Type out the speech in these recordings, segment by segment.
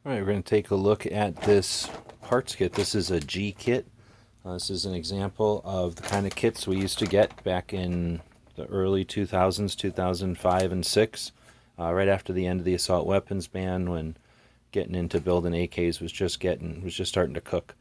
All right, we're going to take a look at this parts kit. This is a G Kit. This is an example of the kind of kits we used to get back in the early 2000s, 2005 and 6, right after the end of the assault weapons ban, when getting into building AKs was just starting to cook.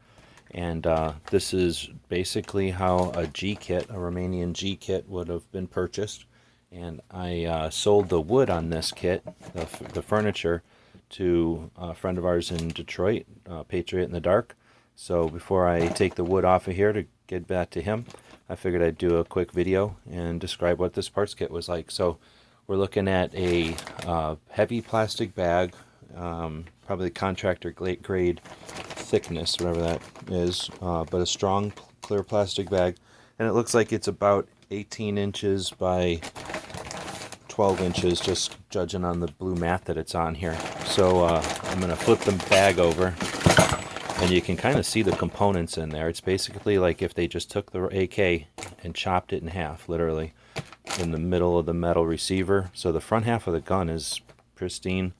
And this is basically how a G Kit, a Romanian G Kit, would have been purchased. And I sold the wood on this kit, the furniture, to a friend of ours in Detroit, Patriot in the Dark. So before I take the wood off of here to get back to him, I figured I'd do a quick video and describe what this parts kit was like. So we're looking at a heavy plastic bag, probably contractor grade thickness, whatever that is, but a strong clear plastic bag. And it looks like it's about 18 inches by 12 inches, just judging on the blue mat that it's on here. So I'm going to flip the bag over, and you can kind of see the components in there. It's basically like if they just took the AK and chopped it in half, literally, in the middle of the metal receiver. So the front half of the gun is pristine,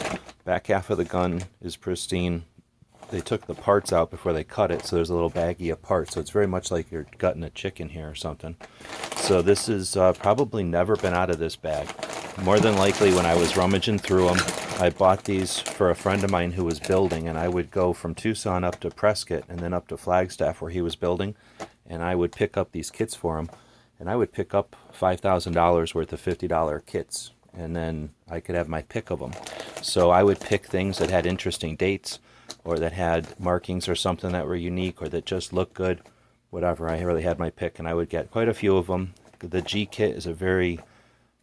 back half of the gun is pristine. They took the parts out before they cut it, so there's a little baggie of parts. So it's very much like you're gutting a chicken here or something. So this is probably never been out of this bag. More than likely, when I was rummaging through them, I bought these for a friend of mine who was building, and I would go from Tucson up to Prescott and then up to Flagstaff where he was building, and I would pick up these kits for him, and I would pick up $5,000 worth of $50 kits, and then I could have my pick of them. So I would pick things that had interesting dates, or that had markings or something that were unique, or that just looked good, whatever. I really had my pick, and I would get quite a few of them. The G Kit is a very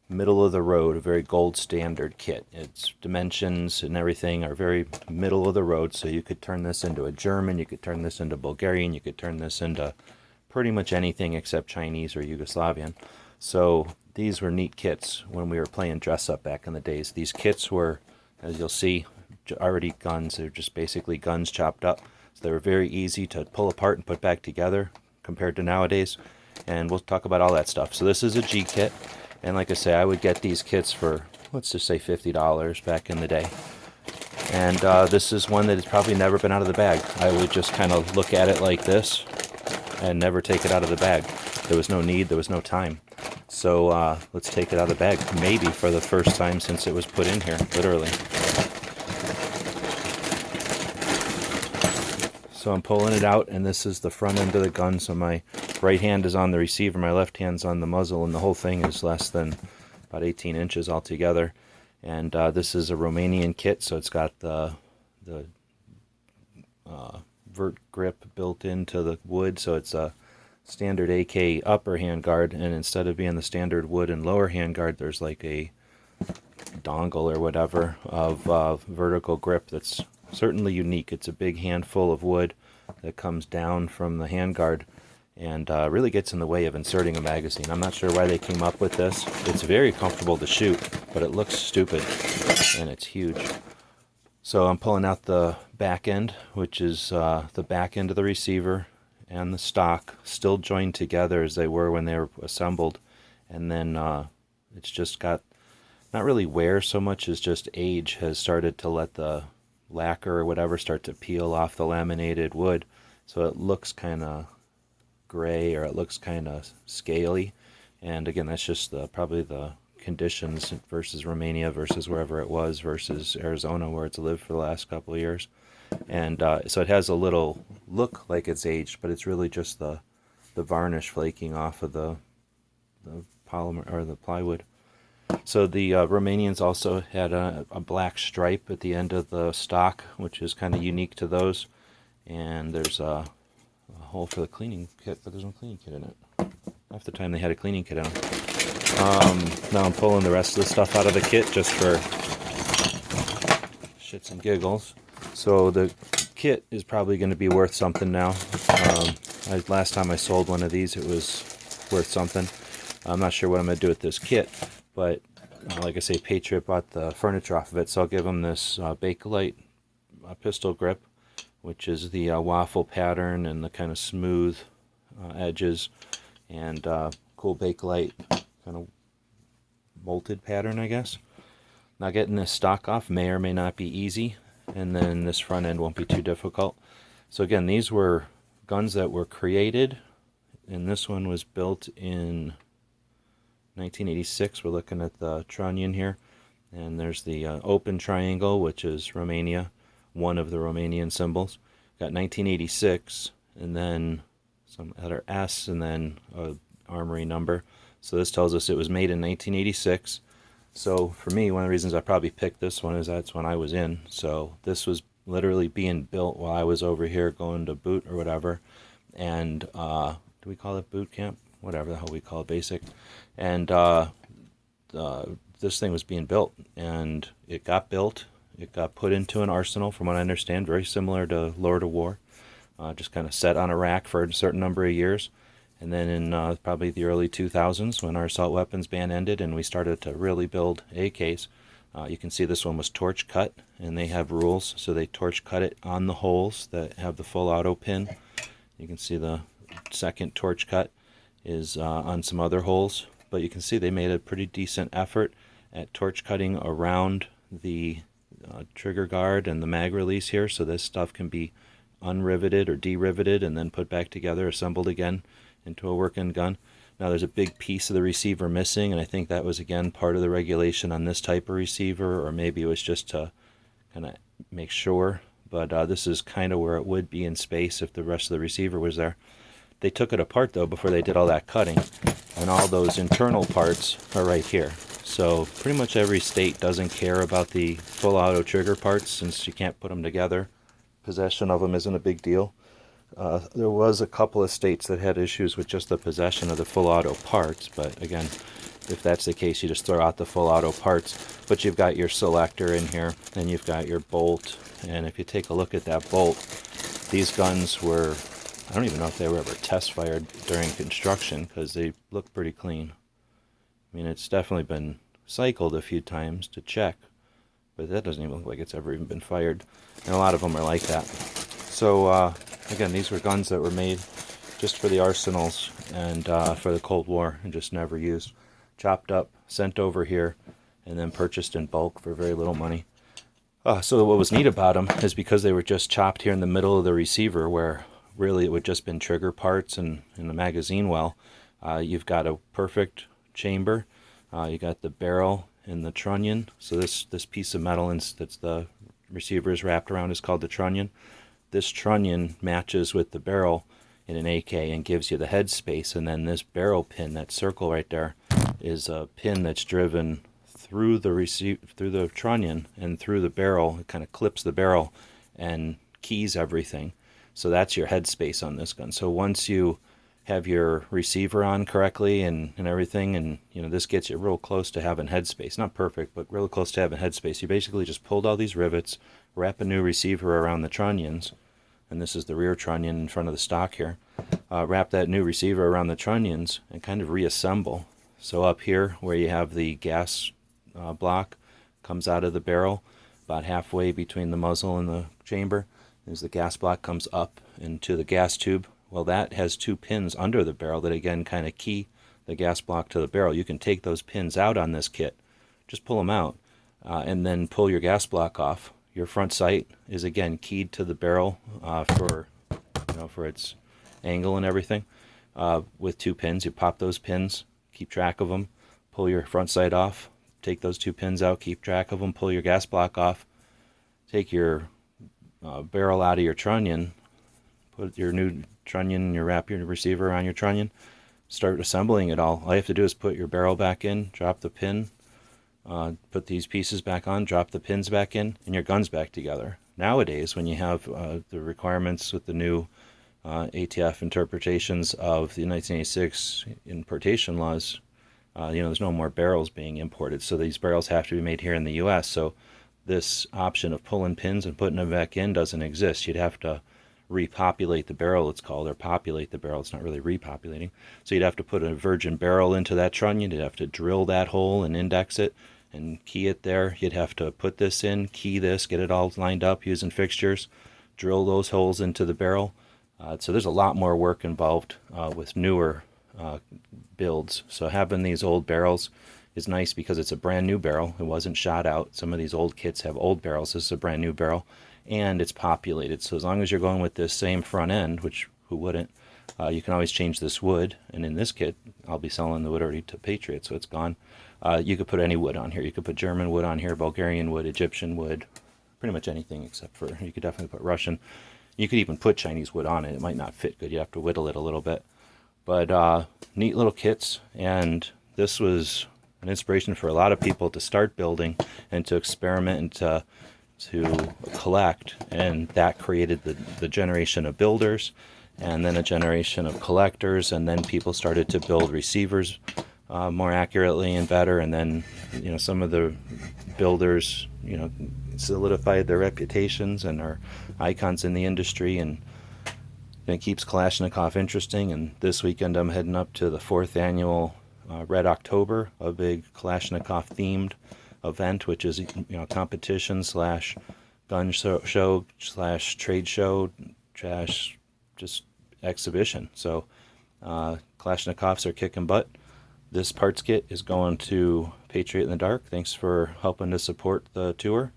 middle of the road, a very gold standard kit. Its dimensions and everything are very middle of the road, so you could turn this into a German, you could turn this into Bulgarian, you could turn this into pretty much anything except Chinese or Yugoslavian. So these were neat kits when we were playing dress up back in the days. These kits were, as you'll see, already guns. They're just basically guns chopped up. So they were very easy to pull apart and put back together compared to nowadays. And we'll talk about all that stuff. So this is a G Kit. And like I say, I would get these kits for, let's just say $50 back in the day. And this is one that has probably never been out of the bag. I would just kind of look at it like this and never take it out of the bag. There was no need, there was no time. So let's take it out of the bag, maybe for the first time since it was put in here, literally. So I'm pulling it out, and this is the front end of the gun. So my right hand is on the receiver, my left hand's on the muzzle, and the whole thing is less than about 18 inches altogether. And this is a Romanian kit, so it's got the vert grip built into the wood, so it's a standard AK upper handguard, and instead of being the standard wood and lower handguard, there's like a dongle or whatever of vertical grip that's certainly unique. It's a big handful of wood that comes down from the handguard and really gets in the way of inserting a magazine. I'm not sure why they came up with this. It's very comfortable to shoot, but it looks stupid, and it's huge. So I'm pulling out the back end, which is the back end of the receiver and the stock, still joined together as they were when they were assembled. And then it's just got, not really wear so much as just age has started to let the lacquer or whatever start to peel off the laminated wood. So it looks kind of gray, or it looks kind of scaly. And again, that's just probably the conditions versus Romania versus wherever it was versus Arizona where it's lived for the last couple of years. And so it has a little look like it's aged, but it's really just the varnish flaking off of the polymer or the plywood. So the Romanians also had a black stripe at the end of the stock, which is kind of unique to those. And there's a hole for the cleaning kit, but there's no cleaning kit in it. Half the time they had a cleaning kit in them. Now I'm pulling the rest of the stuff out of the kit just for shits and giggles. So the kit is probably going to be worth something now. Last time I sold one of these, it was worth something. I'm not sure what I'm going to do with this kit, but like I say, Patriot bought the furniture off of it, so I'll give him this Bakelite pistol grip, which is the waffle pattern and the kind of smooth edges, and cool Bakelite kind of bolted pattern, I guess. Now getting this stock off may or may not be easy. and then this front end won't be too difficult. So again, these were guns that were created, and this one was built in 1986. We're looking at the trunnion here, and there's the open triangle, which is Romania, one of the Romanian symbols. Got 1986, and then some letter S, and then a armory number. So this tells us it was made in 1986. So for me, one of the reasons I probably picked this one is that's when I was in. So this was literally being built while I was over here going to boot or whatever. And do we call it boot camp? Whatever the hell we call it, basic. And this thing was being built, and it got built. It got put into an arsenal, from what I understand, very similar to Lord of War. Just kind of set on a rack for a certain number of years. And then in probably the early 2000s, when our assault weapons ban ended and we started to really build AKs, you can see this one was torch cut, and they have rules. So they torch cut it on the holes that have the full auto pin. You can see the second torch cut is on some other holes, but you can see they made a pretty decent effort at torch cutting around the trigger guard and the mag release here, so this stuff can be unriveted or deriveted and then put back together, assembled again into a working gun. Now there's a big piece of the receiver missing, and I think that was again part of the regulation on this type of receiver, or maybe it was just to kind of make sure, but this is kind of where it would be in space if the rest of the receiver was there. They took it apart though before they did all that cutting, and all those internal parts are right here. So pretty much every state doesn't care about the full auto trigger parts, since you can't put them together. Possession of them isn't a big deal. There was a couple of states that had issues with just the possession of the full auto parts, but again, if that's the case, you just throw out the full auto parts. But you've got your selector in here, and you've got your bolt, and if you take a look at that bolt, these guns were, I don't even know if they were ever test fired during construction, because they look pretty clean. I mean, it's definitely been cycled a few times to check, but that doesn't even look like it's ever even been fired, and a lot of them are like that. So again, these were guns that were made just for the arsenals and for the Cold War, and just never used. Chopped up, sent over here, and then purchased in bulk for very little money. So what was neat about them is because they were just chopped here in the middle of the receiver, where really it would just been trigger parts and the magazine well, you've got a perfect chamber. You got the barrel and the trunnion. So this piece of metal that's the receiver is wrapped around is called the trunnion. This trunnion matches with the barrel in an AK and gives you the head space, and then this barrel pin, that circle right there, is a pin that's driven through the trunnion and through the barrel. It kind of clips the barrel and keys everything. So that's your head space on this gun. So once you have your receiver on correctly and everything, and this gets you real close to having headspace. Not perfect, but real close to having headspace. You basically just pulled all these rivets, wrap a new receiver around the trunnions, and this is the rear trunnion in front of the stock here. Wrap that new receiver around the trunnions and kind of reassemble. So up here where you have the gas block comes out of the barrel, about halfway between the muzzle and the chamber, as the gas block comes up into the gas tube. Well, that has two pins under the barrel that again kind of key the gas block to the barrel. You can take those pins out on this kit, just pull them out, and then pull your gas block off. Your front sight is again keyed to the barrel for its angle and everything. With two pins, you pop those pins, keep track of them, pull your front sight off, take those two pins out, keep track of them, pull your gas block off, take your barrel out of your trunnion, put your new trunnion, wrap your receiver around your trunnion, start assembling it all. All you have to do is put your barrel back in, drop the pin, put these pieces back on, drop the pins back in, and your gun's back together. Nowadays, when you have the requirements with the new ATF interpretations of the 1986 importation laws, there's no more barrels being imported, so these barrels have to be made here in the U.S. So this option of pulling pins and putting them back in doesn't exist. You'd have to repopulate the barrel, it's called, or populate the barrel. It's not really repopulating. So you'd have to put a virgin barrel into that trunnion. You'd have to drill that hole and index it and key it there. You'd have to put this in, key this, get it all lined up using fixtures, drill those holes into the barrel. So there's a lot more work involved with newer builds. So having these old barrels is nice because it's a brand new barrel. It wasn't shot out. Some of these old kits have old barrels. This is a brand new barrel, and it's populated. So as long as you're going with this same front end, which who wouldn't, you can always change this wood. And in this kit, I'll be selling the wood already to Patriot, so it's gone. You could put any wood on here. You could put German wood on here, Bulgarian wood, Egyptian wood, pretty much anything except for, you could definitely put Russian. You could even put Chinese wood on it. It might not fit good. You have to whittle it a little bit. But neat little kits, and this was an inspiration for a lot of people to start building and to experiment and to collect, and that created the generation of builders, and then a generation of collectors, and then people started to build receivers more accurately and better, and then some of the builders solidified their reputations and are icons in the industry, and it keeps Kalashnikov interesting. And this weekend I'm heading up to the 4th annual Red October, a big Kalashnikov themed event, which is competition slash gun show slash trade show slash just exhibition. So Kalashnikovs are kicking butt. This parts kit is going to Patriot in the Dark. Thanks for helping to support the tour,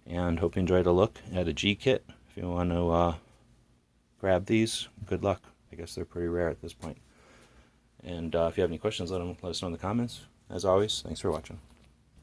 and hope you enjoyed a look at a G Kit. If you want to grab these, good luck. I guess they're pretty rare at this point. And if you have any questions, let us know in the comments. As always, thanks for watching.